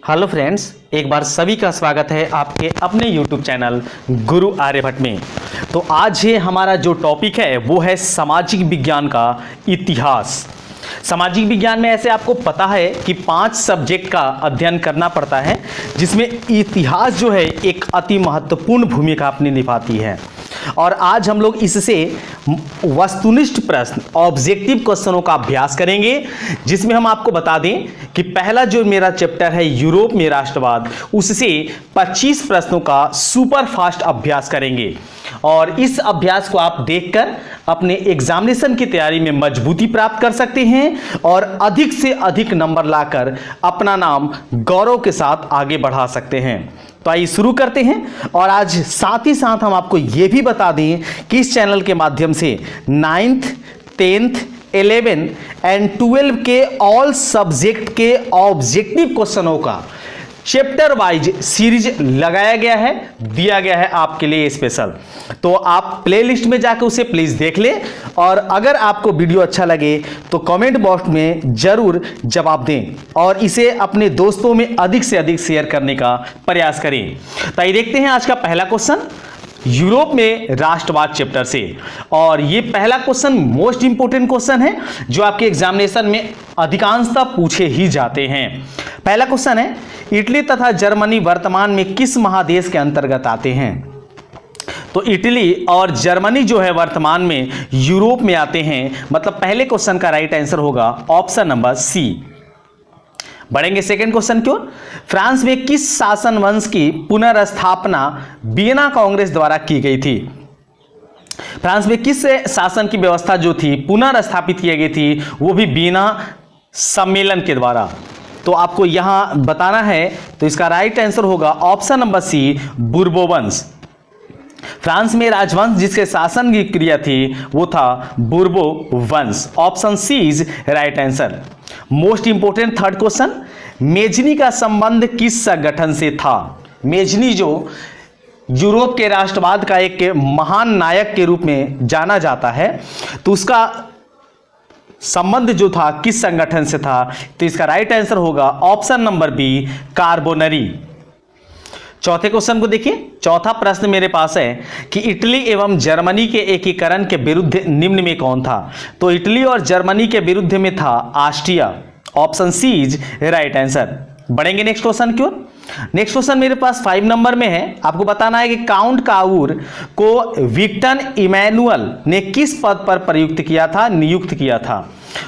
Hello friends, एक बार सभी का स्वागत है आपके अपने YouTube चैनल गुरु आर्यभट्ट में। तो आज ये हमारा जो टॉपिक है वो है सामाजिक विज्ञान का इतिहास। सामाजिक विज्ञान में ऐसे आपको पता है कि 5 सब्जेक्ट का अध्ययन करना पड़ता है, जिसमें इतिहास जो है एक अति महत्वपूर्ण भूमिका अपनी निभाती है। और आज हम लोग इससे वस्तुनिष्ठ प्रश्न, ऑब्जेक्टिव क्वेश्चनों का अभ्यास करेंगे, जिसमें हम आपको बता दें कि पहला जो मेरा चैप्टर है यूरोप में राष्ट्रवाद, उससे 25 प्रश्नों का सुपर फास्ट अभ्यास करेंगे। और इस अभ्यास को आप देखकर अपने एग्जामिनेशन की तैयारी में मजबूती प्राप्त कर सकते हैं और अधिक से अधिक नंबर लाकर अपना नाम गौरव के साथ आगे बढ़ा सकते हैं। तो आइए शुरू करते हैं। और आज साथ ही साथ हम आपको यह भी बता दें कि इस चैनल के माध्यम से 9th, 10th, 11 एंड 12 के ऑल सब्जेक्ट के ऑब्जेक्टिव क्वेश्चनों का चैप्टर वाइज सीरीज लगाया गया है, दिया गया है आपके लिए स्पेशल। तो आप प्लेलिस्ट में जाकर उसे प्लीज देख लें। और अगर आपको वीडियो अच्छा लगे तो कमेंट बॉक्स में जरूर जवाब दें और इसे अपने दोस्तों में अधिक से अधिक शेयर करने का प्रयास करें। तो आइए देखते हैं आज का पहला क्वेश्चन यूरोप में राष्ट्रवाद चैप्टर से। और ये पहला क्वेश्चन मोस्ट इंपोर्टेंट क्वेश्चन है जो आपके एग्जामिनेशन में अधिकांशतः पूछे ही जाते हैं। पहला क्वेश्चन है, इटली तथा जर्मनी वर्तमान में किस महादेश के अंतर्गत आते हैं? तो इटली और जर्मनी जो है वर्तमान में यूरोप में आते हैं। मतलब पहले क्वेश्चन का राइट आंसर होगा ऑप्शन नंबर सी। बढ़ेंगे सेकंड क्वेश्चन की ओर। फ्रांस में किस शासन वंश की पुनर्स्थापना वियना कांग्रेस द्वारा की गई थी? फ्रांस में किस शासन की व्यवस्था जो थी पुनर्स्थापित की गई थी, वो भी वियना सम्मेलन के द्वारा। तो आपको यहां बताना है, तो इसका राइट आंसर होगा ऑप्शन नंबर सी, बुर्बो वंश। फ्रांस में राजवंश जिसके शासन की क्रिया थी वो था बुर्बो वंश। Option C is right answer. Most important third question, Mazzini का संबंध किस संगठन से था? मेजनी जो यूरोप के राष्ट्रवाद का एक महान नायक के रूप में जाना जाता है, तो उसका संबंध जो था किस संगठन से था? तो इसका राइट आंसर होगा ऑप्शन नंबर बी, कार्बोनरी। चौथे क्वेश्चन को देखिए। चौथा प्रश्न मेरे पास है कि इटली एवं जर्मनी के एकीकरण के विरुद्ध निम्न में कौन था? तो इटली और जर्मनी के विरुद्ध में था Austria. Option C is right answer. बढ़ेंगे नेक्स्ट क्वेश्चन की ओर। नेक्स्ट क्वेश्चन मेरे पास 5 नंबर में है। आपको बताना है कि काउंट काउर को विक्टर इमैनुअल ने किस पद पर प्रयुक्त किया था, नियुक्त किया था?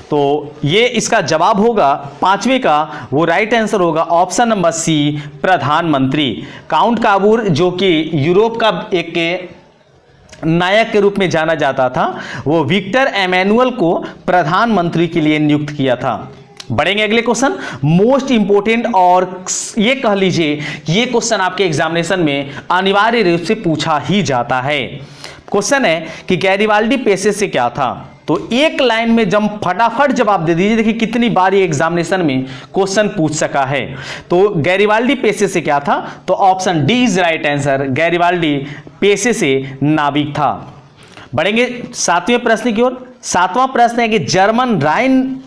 तो ये इसका जवाब होगा 5वें का, वो राइट आंसर होगा ऑप्शन नंबर सी, प्रधानमंत्री। काउंट काबूर जो कि यूरोप का एक नायक के रूप में जाना जाता था, वो विक्टर इमैनुअल को प्रधानमंत्री के लिए नियुक्त किया था। बढ़ेंगे अगले क्वेश्चन, मोस्ट इंपोर्टेंट, और ये कह लीजिए ये क्वेश्चन आपके एग्जामिनेशन में अनिवार्य रूप से पूछा ही जाता है। क्वेश्चन है कि गैरिबाल्डी पेशे से क्या था? तो एक लाइन में जब फटाफट जवाब दे दीजिए। देखिए कितनी बार ये एग्जामिनेशन में क्वेश्चन पूछ सका है। तो गैरिबाल्डी पेशे से क्या था? तो option D is right answer. Garibaldi पेशे से नाविक था। बढ़ेंगे 7वें प्रश्न की ओर। 7वां प्रश्न है कि जर्मन राइन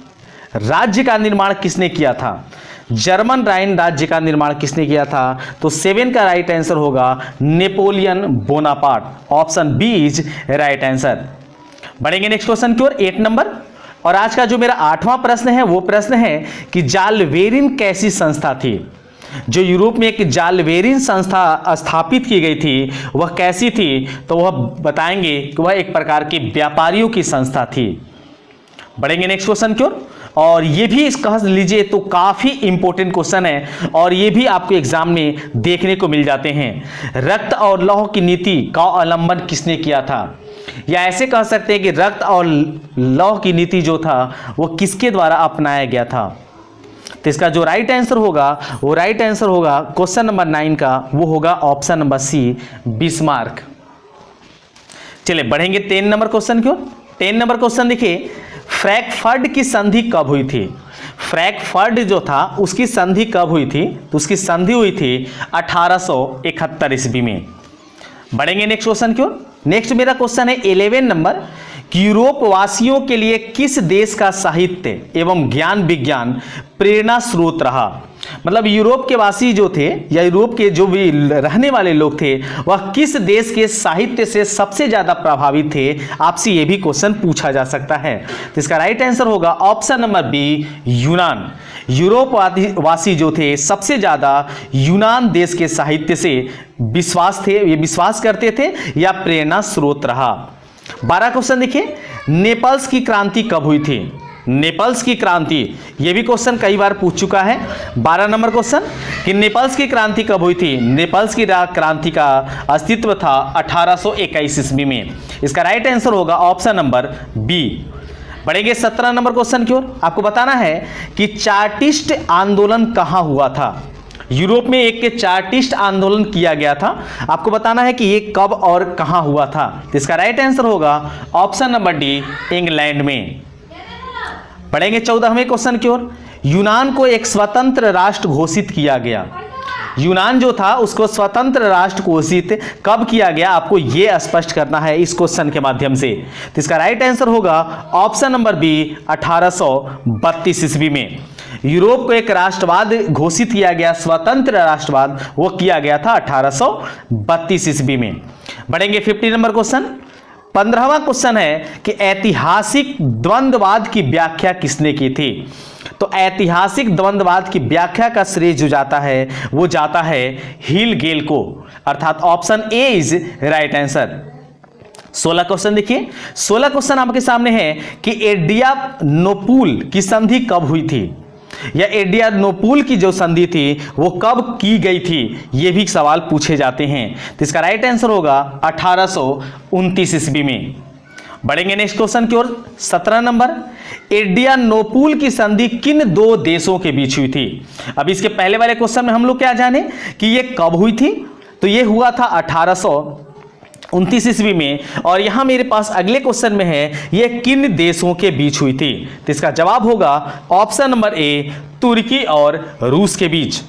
राज्य का निर्माण किसने किया था? जर्मन राइन राज्य का निर्माण किसने किया था? तो 7 का राइट आंसर होगा Napoleon Bonaparte. Option B is right answer. बढ़ेंगे नेक्स्ट क्वेश्चन की ओर, 8 नंबर। और आज का जो मेरा 8वां प्रश्न है वो प्रश्न है कि जालवेरिन कैसी संस्था थी? जो यूरोप में एक जालवेरिन संस्था स्थापित की गई थी वह कैसी थी? तो वह बताएंगे कि वह एक प्रकार की व्यापारियों की संस्था थी। बढ़ेंगे नेक्स्ट क्वेश्चन की ओर। और ये भी इस कह लीजिए तो काफी इंपॉर्टेंट क्वेश्चन है और ये भी आपको एग्जाम में देखने को मिल जाते हैं। रक्त और लौह की नीति का अवलंबन किसने किया था? या ऐसे कह सकते हैं कि रक्त और लौह की नीति जो था वो किसके द्वारा अपनाया गया था? तो इसका जो राइट आंसर होगा वो राइट आंसर होगा क्वेश्चन नंबर 9 का, वो होगा ऑप्शन नंबर सी, बिस्मार्क। चलिए बढ़ेंगे 10 नंबर क्वेश्चन की ओर। 10 नंबर क्वेश्चन देखिए, फ्रैंकफर्ट की संधि कब हुई थी? फ्रैंकफर्ट जो था उसकी संधि कब हुई थी? तो उसकी संधि हुई थी 1871 ईस्वी में। बढ़ेंगे नेक्स्ट क्वेश्चन की ओर। नेक्स्ट मेरा क्वेश्चन है 11 नंबर, यूरोप वासियों के लिए किस देश का साहित्य एवं ज्ञान विज्ञान प्रेरणा स्रोत रहा? मतलब यूरोप के वासी जो थे या यूरोप के जो भी रहने वाले लोग थे वह किस देश के साहित्य से सबसे ज्यादा प्रभावित थे, आपसे यह भी क्वेश्चन पूछा जा सकता है। तो इसका राइट आंसर होगा ऑप्शन नंबर बी, यूनान। यूरोप वासी जो थे सबसे ज्यादा यूनान देश के साहित्य से ये विश्वास करते थे या प्रेरणा स्रोत रहा। 12 क्वेश्चन देखिए, नेपल्स की क्रांति कब हुई थी? नेपल्स की क्रांति, यह भी क्वेश्चन कई बार पूछ चुका है। 12 नंबर क्वेश्चन कि नेपल्स की क्रांति कब हुई थी? नेपल्स की क्रांति का अस्तित्व था 1821 ईस्वी में। इसका राइट आंसर होगा ऑप्शन नंबर बी। बढ़ेंगे 17 नंबर क्वेश्चन की ओर। आपको बताना है कि चार्टिस्ट आंदोलन कहां हुआ था? यूरोप में एक के चार्टिस्ट आंदोलन किया गया था। आपको बताना है कि ये कब और कहां हुआ था। तो इसका राइट आंसर होगा ऑप्शन नंबर डी, इंग्लैंड में। बढ़ेंगे 14वें क्वेश्चन की ओर। यूनान को एक स्वतंत्र राष्ट्र घोषित किया गया। यूनान जो था उसको स्वतंत्र राष्ट्र घोषित कब किया गया, आपको यह स्पष्ट करना है इस क्वेश्चन के माध्यम से। तो इसका राइट आंसर होगा ऑप्शन नंबर बी, 1832 ईस्वी में। यूरोप को एक राष्ट्रवाद घोषित किया गया, स्वतंत्र राष्ट्रवाद, वो किया गया था 1832 ईस्वी में। बढ़ेंगे 50 नंबर क्वेश्चन। 15वां क्वेश्चन है कि ऐतिहासिक द्वंद्ववाद की व्याख्या किसने की थी? तो ऐतिहासिक द्वंद्ववाद की व्याख्या का श्रेय जो जाता है वो जाता है हीलगेल को, अर्थात option A is right answer. 16 question देखिए। 16 क्वेश्चन आपके सामने है कि एड्रियानोपुल की संधि कब हुई थी, या एड्रियानोपुल की जो संधि थी वो कब की गई थी, ये भी सवाल पूछे जाते हैं। तो इसका राइट आंसर होगा 1829 ईस्वी में। बढ़ेंगे नेक्स्ट क्वेश्चन की ओर। 17 नंबर, एड्रियानोपुल की संधि किन दो देशों के बीच हुई थी? अब इसके पहले वाले क्वेश्चन में हम लोग क्या जाने कि ये कब हुई थी, तो ये हुआ था 1829 ईस्वी में। और यहां मेरे पास अगले क्वेश्चन में है ये किन देशों के बीच हुई थी? तो इसका जवाब होगा ऑप्शन नंबर ए, तुर्की और रूस के बीच।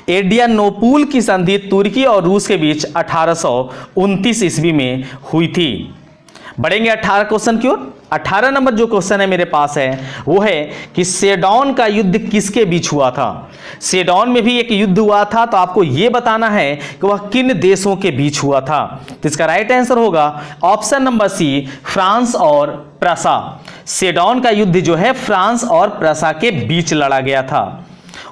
एड्रियानोपुल की संधि तुर्की और रूस के बीच 1829 ईस्वी में हुई थी। बढ़ेंगे 18 क्वेश्चन की ओर। 18 नंबर जो क्वेश्चन है मेरे पास है वो है कि सेडोन का युद्ध किसके बीच हुआ था? सेडोन में भी एक युद्ध हुआ था, तो आपको यह बताना है कि वह किन देशों के बीच हुआ था। तो इसका राइट आंसर होगा ऑप्शन नंबर सी, फ्रांस और प्रसा। सेडोन का युद्ध जो है फ्रांस और प्रसा के बीच लड़ा गया था।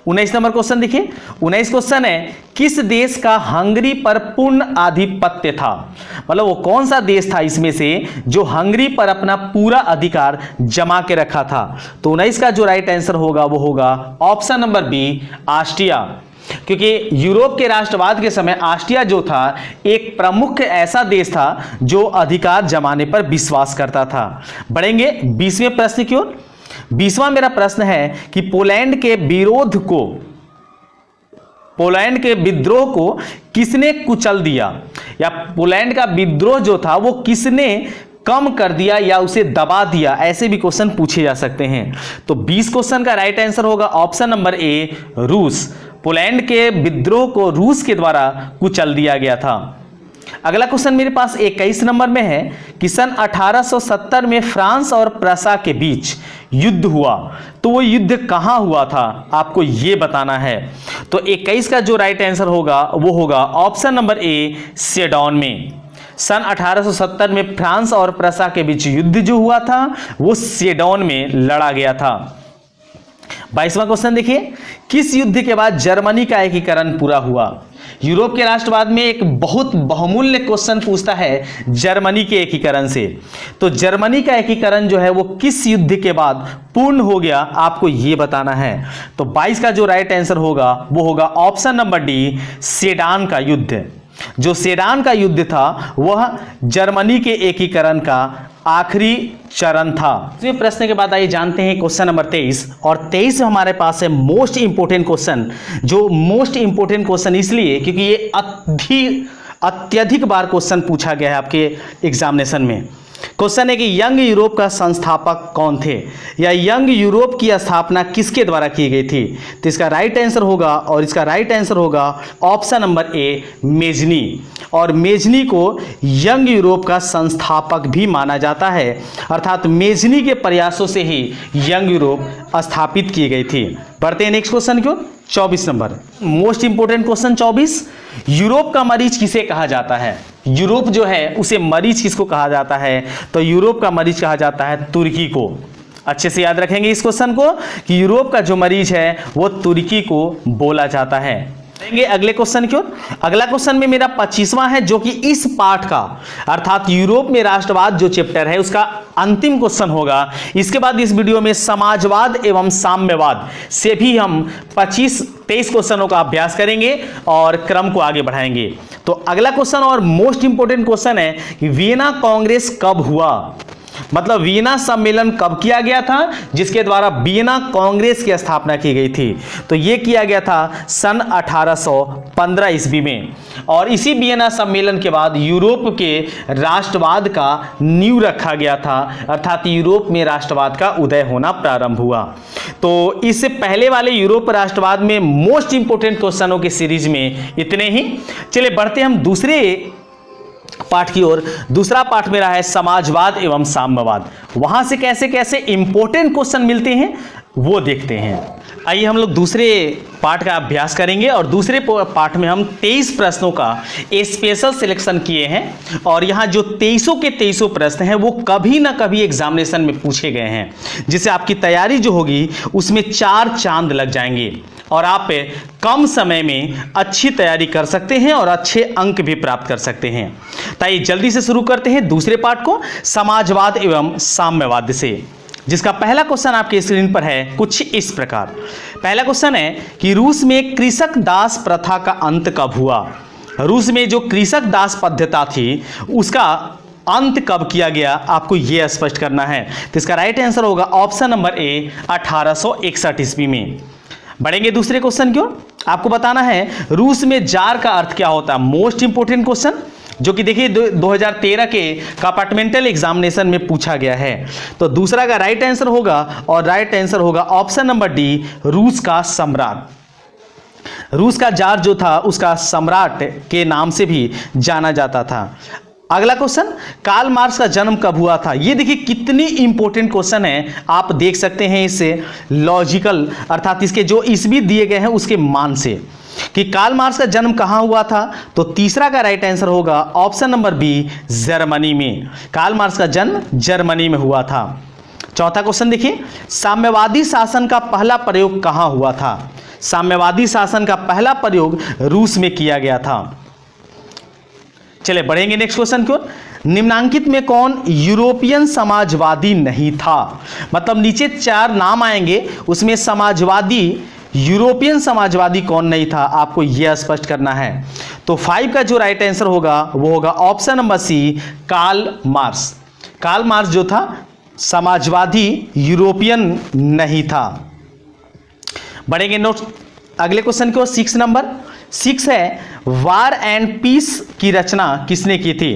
19 नंबर क्वेश्चन देखिए। 19 क्वेश्चन है, किस देश का हंगरी पर पूर्ण आधिपत्य था? मतलब वो कौन सा देश था इसमें से जो हंगरी पर अपना पूरा अधिकार जमा के रखा था? तो 19 का जो राइट आंसर होगा वो होगा ऑप्शन नंबर बी, ऑस्ट्रिया। क्योंकि यूरोप के राष्ट्रवाद के समय ऑस्ट्रिया जो था एक प्रमुख ऐसा देश था जो अधिकार जमाने पर विश्वास करता था। बढ़ेंगे 20वें प्रश्न की ओर। 20वां मेरा प्रश्न है कि पोलैंड के विद्रोह को किसने कुचल दिया, या पोलैंड का विद्रोह जो था वो किसने कम कर दिया या उसे दबा दिया, ऐसे भी क्वेश्चन पूछे जा सकते हैं। तो 20 क्वेश्चन का राइट आंसर होगा ऑप्शन नंबर ए, रूस। पोलैंड के विद्रोह को रूस के द्वारा कुचल दिया गया था। अगला क्वेश्चन मेरे पास 21 नंबर में है कि सन 1870 में फ्रांस और प्रसा के बीच युद्ध हुआ, तो वो युद्ध कहां हुआ था, आपको ये बताना है। तो 21 का जो राइट आंसर होगा वो होगा ऑप्शन नंबर ए, सेडोन में। सन 1870 में फ्रांस और प्रसा के बीच युद्ध जो हुआ था वो सेडोन में लड़ा गया था। 22वां क्वेश्चन देखिए। किस युद्ध के बाद जर्मनी का एकीकरण पूरा हुआ? यूरोप के राष्ट्रवाद में एक बहुत बहुमूल्य क्वेश्चन पूछता है जर्मनी के एकीकरण से। तो जर्मनी का एकीकरण जो है वो किस युद्ध के बाद पूर्ण हो गया, आपको यह बताना है। तो 22 का जो राइट आंसर होगा वो होगा ऑप्शन नंबर डी, सेडान का युद्ध। जो सेडान का युद्ध था वह जर्मनी के एकीकरण का आखिरी चरण था। इस प्रश्न के बाद आइए जानते हैं क्वेश्चन नंबर 23। और 23 हमारे पास है मोस्ट इंपोर्टेंट क्वेश्चन। जो मोस्ट इंपोर्टेंट क्वेश्चन इसलिए क्योंकि ये अत्यधिक बार क्वेश्चन पूछा गया है आपके एग्जामिनेशन में। क्वेश्चन है कि यंग यूरोप का संस्थापक कौन थे, या यंग यूरोप की स्थापना किसके द्वारा की गई थी? तो इसका राइट आंसर होगा, और इसका राइट आंसर होगा ऑप्शन नंबर ए, मेजनी। और मेजनी को यंग यूरोप का संस्थापक भी माना जाता है, अर्थात मेजनी के प्रयासों से ही यंग यूरोप स्थापित की गई थी। बढ़ते हैं नेक्स्ट क्वेश्चन की ओर। 24 number most important question 24, Europe का मरीज किसे कहा जाता है? यूरोप जो है उसे मरीज किसको कहा जाता है? तो यूरोप का मरीज कहा जाता है तुर्की को। अच्छे से याद रखेंगे इस क्वेश्चन को कि यूरोप का जो मरीज है वो तुर्की को बोला जाता है। अगले क्वेश्चन की ओर। अगला क्वेश्चन में मेरा 25वां है, जो कि इस पाठ का अर्थात यूरोप में राष्ट्रवाद जो चैप्टर है उसका अंतिम क्वेश्चन होगा। इसके बाद इस वीडियो में समाजवाद एवं साम्यवाद से भी हम 25-23 क्वेश्चनों का अभ्यास करेंगे और क्रम को आगे बढ़ाएंगे। तो अगला क्वेश्चन और मोस्ट इंपोर्टेंट क्वेश्चन है कि वियना कांग्रेस कब हुआ? मतलब वियना सम्मेलन कब किया गया था जिसके द्वारा वियना कांग्रेस की स्थापना की गई थी? तो यह किया गया था सन 1815 ईस्वी में। और इसी वियना सम्मेलन के बाद यूरोप के राष्ट्रवाद का नींव रखा गया था, अर्थात यूरोप में राष्ट्रवाद का उदय होना प्रारंभ हुआ। तो इससे पहले वाले यूरोप राष्ट्रवाद में मोस्ट इंपोर्टेंट क्वेश्चनों की सीरीज में इतने ही। चलिए बढ़ते हम दूसरे पाठ की ओर। दूसरा पाठ मेरा है समाजवाद एवं साम्यवाद। वहां से कैसे कैसे इंपॉर्टेंट क्वेश्चन मिलते हैं वो देखते हैं। आइए हम लोग दूसरे पाठ का अभ्यास करेंगे, और दूसरे पाठ में हम 23 प्रश्नों का स्पेशल सिलेक्शन किए हैं। और यहाँ जो 23 के 23 प्रश्न हैं वो कभी ना कभी एग्जामिनेशन में पूछे गए हैं, जिससे आपकी तैयारी जो होगी उसमें 4 चांद लग जाएंगे और आप कम समय में अच्छी तैयारी कर सकते हैं और अच्छे अंक भी प्राप्त कर सकते हैं। ताकि जल्दी से शुरू करते हैं दूसरे पाठ को, समाजवाद एवं साम्यवाद से, जिसका पहला क्वेश्चन आपके स्क्रीन पर है कुछ इस प्रकार। पहला क्वेश्चन है कि रूस में कृषक दास प्रथा का अंत कब हुआ? रूस में जो कृषक दास पद्धति थी उसका अंत कब किया गया, आपको यह स्पष्ट करना है। तो इसका राइट आंसर होगा ऑप्शन नंबर ए, 1861 ईस्वी में। बढ़ेंगे दूसरे क्वेश्चन की ओर। आपको बताना है रूस में जार का अर्थ क्या होता है। मोस्ट इंपोर्टेंट क्वेश्चन जो कि देखिए 2013 के कंपार्टमेंटल एग्जामिनेशन में पूछा गया है। तो दूसरा का राइट आंसर होगा, और राइट आंसर होगा ऑप्शन नंबर डी, रूस का सम्राट। रूस का जार जो था उसका सम्राट के नाम से भी जाना जाता था। अगला क्वेश्चन, कार्ल मार्क्स का जन्म कब हुआ था? ये देखिए कितनी इंपॉर्टेंट क्वेश्चन है, आप देख सकते हैं इससे लॉजिकल अर्थात इसके जो ईस्वी दिए गए हैं उसके मान से कि कार्ल मार्क्स का जन्म कहां हुआ था। तो तीसरा का राइट आंसर होगा ऑप्शन नंबर बी, जर्मनी में। कार्ल मार्क्स का जन्म जर्मनी में हुआ था। चौथा क्वेश्चन देखिए, साम्यवादी शासन का पहला प्रयोग कहां हुआ था? साम्यवादी शासन का पहला प्रयोग रूस में किया गया था। चले बढ़ेंगे नेक्स्ट क्वेश्चन की ओर। निम्नांकित में कौन यूरोपियन समाजवादी नहीं था? मतलब नीचे 4 नाम आएंगे, उसमें समाजवादी यूरोपियन समाजवादी कौन नहीं था, आपको यह स्पष्ट करना है। तो 5 का जो राइट आंसर होगा वो होगा option number C, Karl Marx. Karl Marx जो था समाजवादी यूरोपियन नहीं था। बढ़ेंगे नोट अगले क्वेश्चन की ओर। 6 नंबर 6 है, वार एंड पीस की रचना किसने की थी?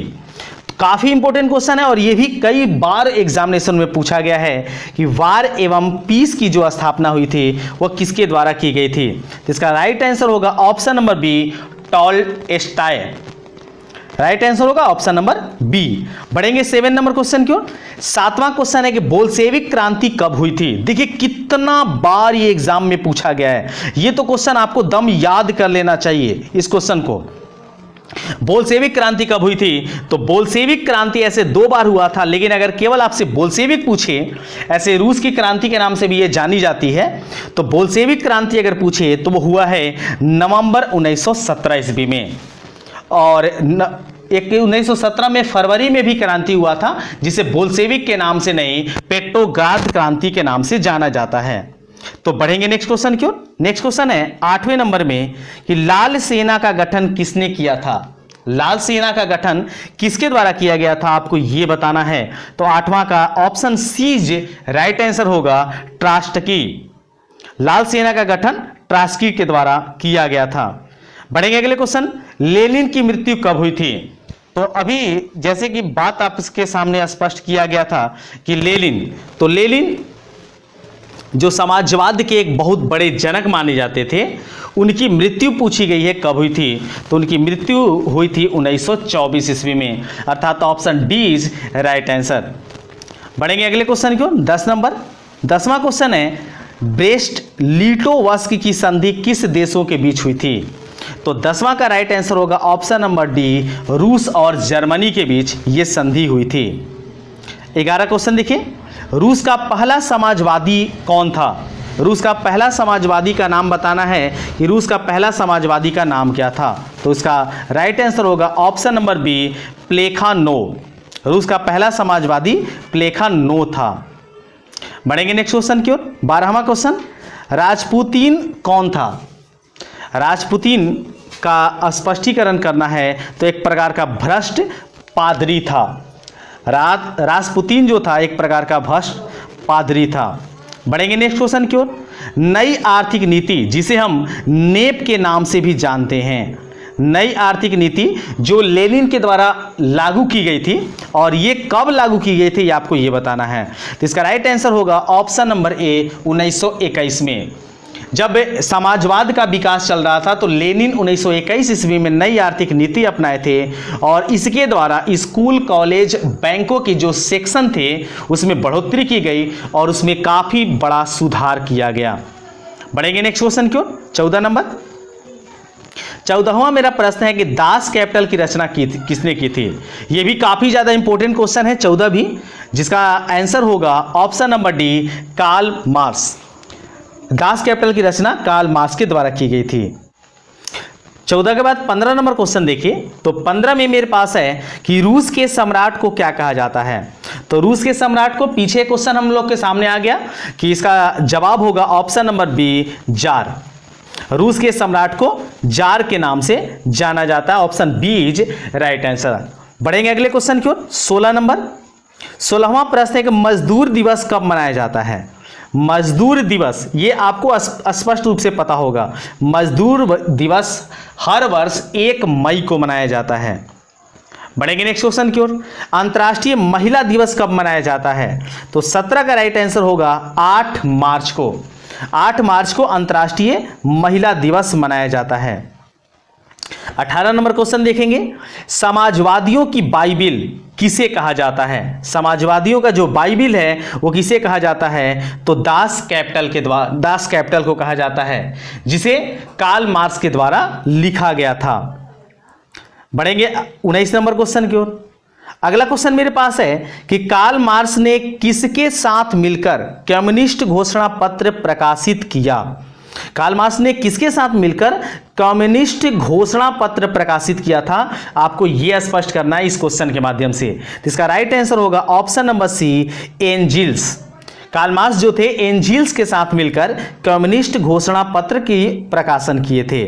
काफी इंपॉर्टेंट क्वेश्चन है और यह भी कई बार एग्जामिनेशन में पूछा गया है कि वार एवं पीस की जो स्थापना हुई थी वह किसके द्वारा की गई थी। तो इसका राइट आंसर होगा option number B, Tolstoy. Right answer होगा ऑप्शन नंबर बी। बढ़ेंगे 7 नंबर क्वेश्चन की ओर। 7वां क्वेश्चन है कि बोल्शेविक क्रांति कब हुई थी? देखिए कितना बार ये एग्जाम में पूछा गया है, ये तो क्वेश्चन आपको दम याद कर लेना चाहिए इस क्वेश्चन को। बोल्शेविक क्रांति कब हुई थी? तो बोल्शेविक क्रांति ऐसे 2 बार हुआ था, लेकिन अगर केवल आपसे बोल्शेविक पूछे, ऐसे रूस की क्रांति के नाम से भी ये जानी जाती है, तो बोल्शेविक क्रांति अगर पूछे तो वो हुआ है नवंबर 1917 ईस्वी में। और 1917 में फरवरी में भी क्रांति हुआ था, जिसे बोल्शेविक के नाम से नहीं पेट्रोग्राद क्रांति के नाम से जाना जाता है। तो बढ़ेंगे नेक्स्ट क्वेश्चन की ओर। नेक्स्ट क्वेश्चन है 8वें नंबर में कि लाल सेना का गठन किसने किया था? लाल सेना का गठन किसके द्वारा किया गया था, आपको यह बताना है। तो 8वां का ऑप्शन सी राइट आंसर होगा, ट्रास्टकी। लाल सेना का गठन ट्रास्टकी के द्वारा किया गया था। बढ़ेंगे अगले क्वेश्चन, लेनिन की मृत्यु कब हुई थी? तो अभी जैसे कि बात आपके सामने स्पष्ट किया गया था कि लेनिन, तो लेनिन जो समाजवाद के एक बहुत बड़े जनक माने जाते थे, उनकी मृत्यु पूछी गई है कब हुई थी, तो उनकी मृत्यु हुई थी 1924 ईस्वी में, अर्थात option D is right answer. बढ़ेंगे अगले क्वेश्चन की ओर। 10 नंबर 10वां क्वेश्चन है, ब्रेस्ट लिटोवस्क की संधि किस देशों के बीच हुई थी? तो 10वां का राइट आंसर होगा ऑप्शन नंबर डी, रूस और जर्मनी के बीच यह संधि हुई थी। 11 क्वेश्चन देखिए, रूस का पहला समाजवादी कौन था? रूस का पहला समाजवादी का नाम बताना है कि रूस का पहला समाजवादी का नाम क्या था, तो इसका राइट आंसर होगा ऑप्शन नंबर बी, प्लेखानोव। रूस का पहला समाजवादी प्लेखानोव था। बढ़ेंगे नेक्स्ट क्वेश्चन की ओर। 12वां क्वेश्चन, राजपुतीन कौन था? राजपुतीन का स्पष्टीकरण करना है तो एक प्रकार का भ्रष्ट पादरी था। राजपुतीन जो था एक प्रकार का भ्रष्ट पादरी था। बढ़ेंगे नेक्स्ट क्वेश्चन की ओर। नई आर्थिक नीति, जिसे हम नेप के नाम से भी जानते हैं, नई आर्थिक नीति जो लेनिन के द्वारा लागू की गई थी और ये कब लागू की गई थी ये आपको ये बताना है, तो इसका राइट आंसर होगा ऑप्शन नंबर ए, 1921 में। जब समाजवाद का विकास चल रहा था तो लेनिन 1921 ईस्वी में नई आर्थिक नीति अपनाए थे और इसके द्वारा स्कूल, कॉलेज, बैंकों की जो सेक्शन थे उसमें बढ़ोतरी की गई और उसमें काफी बड़ा सुधार किया गया। बढ़ेंगे नेक्स्ट क्वेश्चन की ओर। 14 नंबर 14वां मेरा प्रश्न है कि दास कैपिटल की रचना किसने की थी? यह भी काफी ज्यादा इंपॉर्टेंट क्वेश्चन है 14 भी, जिसका आंसर होगा option number D, Karl Marx. Das Kapital की रचना कार्ल मार्क्स के द्वारा की गई थी। 14 के बाद 15 नंबर क्वेश्चन देखिए, तो 15 में मेरे पास है कि रूस के सम्राट को क्या कहा जाता है? तो रूस के सम्राट को, पीछे क्वेश्चन हम लोग के सामने आ गया कि इसका जवाब होगा ऑप्शन नंबर बी, जार। रूस के सम्राट को जार के नाम से जाना जाता है, option B is right answer. बढ़ेंगे अगले क्वेश्चन की ओर। 16 नंबर 16वां प्रश्न है कि मजदूर दिवस कब मनाया जाता है? मजदूर दिवस, ये आपको स्पष्ट रूप से पता होगा, मजदूर दिवस हर वर्ष 1 मई को मनाया जाता है। बढ़ेंगे नेक्स्ट क्वेश्चन की ओर। अंतर्राष्ट्रीय महिला दिवस कब मनाया जाता है? तो 17 का राइट आंसर होगा 8 मार्च को। 8 मार्च को अंतर्राष्ट्रीय महिला दिवस मनाया जाता है। 18 नंबर क्वेश्चन देखेंगे, समाजवादियों की बाइबिल किसे कहा जाता है? समाजवादियों का जो बाइबिल है वो किसे कहा जाता है? तो दास कैपिटल को कहा जाता है, जिसे कार्ल मार्क्स के द्वारा लिखा गया था। बढ़ेंगे 19 नंबर क्वेश्चन की ओर। अगला क्वेश्चन मेरे पास है कि कार्ल मार्क्स ने किसके साथ मिलकर कम्युनिस्ट घोषणा पत्र प्रकाशित किया? कार्ल मार्क्स ने किसके साथ मिलकर कम्युनिस्ट घोषणा पत्र प्रकाशित किया था? आपको यह स्पष्ट करना है इस क्वेश्चन के माध्यम से। तो इसका राइट आंसर होगा option number C, Engels. Karl Marx जो थे एंजिल्स के साथ मिलकर कम्युनिस्ट घोषणा पत्र की प्रकाशन किए थे।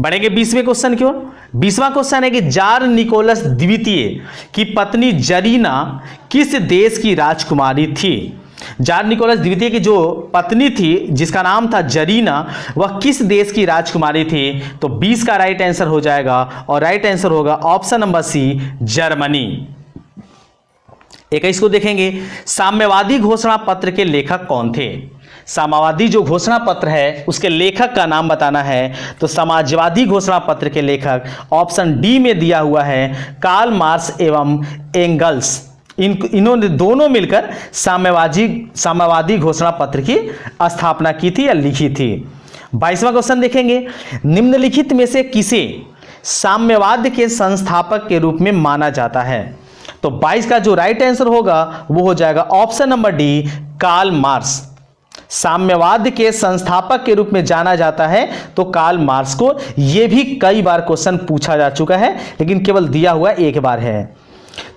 बढ़ेंगे 20वें क्वेश्चन की ओर। 20वां क्वेश्चन है कि जार निकोलस द्वितीय की पत्नी जरीना किस देश की राजकुमारी थी? जार निकोलस द्वितीय की जो पत्नी थी जिसका नाम था जरीना, वह किस देश की राजकुमारी थी? तो 20 का राइट आंसर हो जाएगा और राइट आंसर होगा ऑप्शन नंबर सी, जर्मनी। 21 को देखेंगे, साम्यवादी घोषणा पत्र के लेखक कौन थे? साम्यवादी जो घोषणा पत्र है उसके लेखक का नाम बताना है, तो समाजवादी घोषणा पत्र के लेखक ऑप्शन डी में दिया हुआ है, कार्ल मार्क्स एवं एंगल्स। इन्होंने दोनों मिलकर साम्यवादी घोषणा पत्र की स्थापना की थी या लिखी थी। 22वां क्वेश्चन देखेंगे, निम्नलिखित में से किसे साम्यवाद के संस्थापक के रूप में माना जाता है? तो 22 का जो राइट आंसर होगा वो हो जाएगा option number D, Karl Marx. साम्यवाद के संस्थापक के रूप में जाना जाता है तो कार्ल मार्क्स को। यह भी कई बार क्वेश्चन पूछा जा चुका है लेकिन केवल दिया हुआ एक बार है।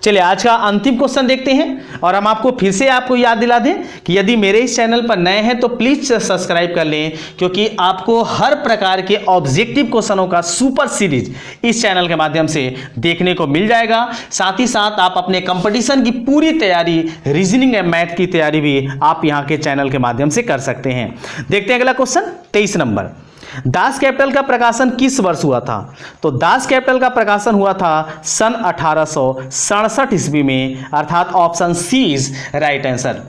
चलिए आज का अंतिम क्वेश्चन देखते हैं और हम फिर से आपको याद दिला दें कि यदि मेरे इस चैनल पर नए हैं तो प्लीज सब्सक्राइब कर लें, क्योंकि आपको हर प्रकार के ऑब्जेक्टिव क्वेश्चनों का सुपर सीरीज इस चैनल के माध्यम से देखने को मिल जाएगा। साथ ही साथ आप अपने कंपटीशन की पूरी तैयारी, रीजनिंग एंड मैथ की तैयारी भी आप यहाँ के चैनल के माध्यम से कर सकते हैं। देखते हैं अगला क्वेश्चन 23 नंबर। दास कैपिटल का प्रकाशन किस वर्ष हुआ था? तो दास कैपिटल का प्रकाशन हुआ था सन 1867 ईस्वी में, अर्थात option C is right answer.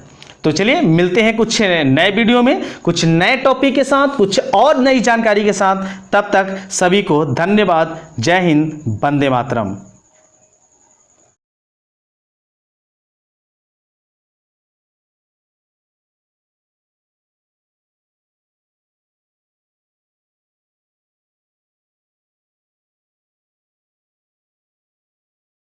तो चलिए मिलते हैं कुछ नए वीडियो में, कुछ नए टॉपिक के साथ, कुछ और नई जानकारी के साथ। तब तक सभी को धन्यवाद। जय हिंद, वंदे मातरम।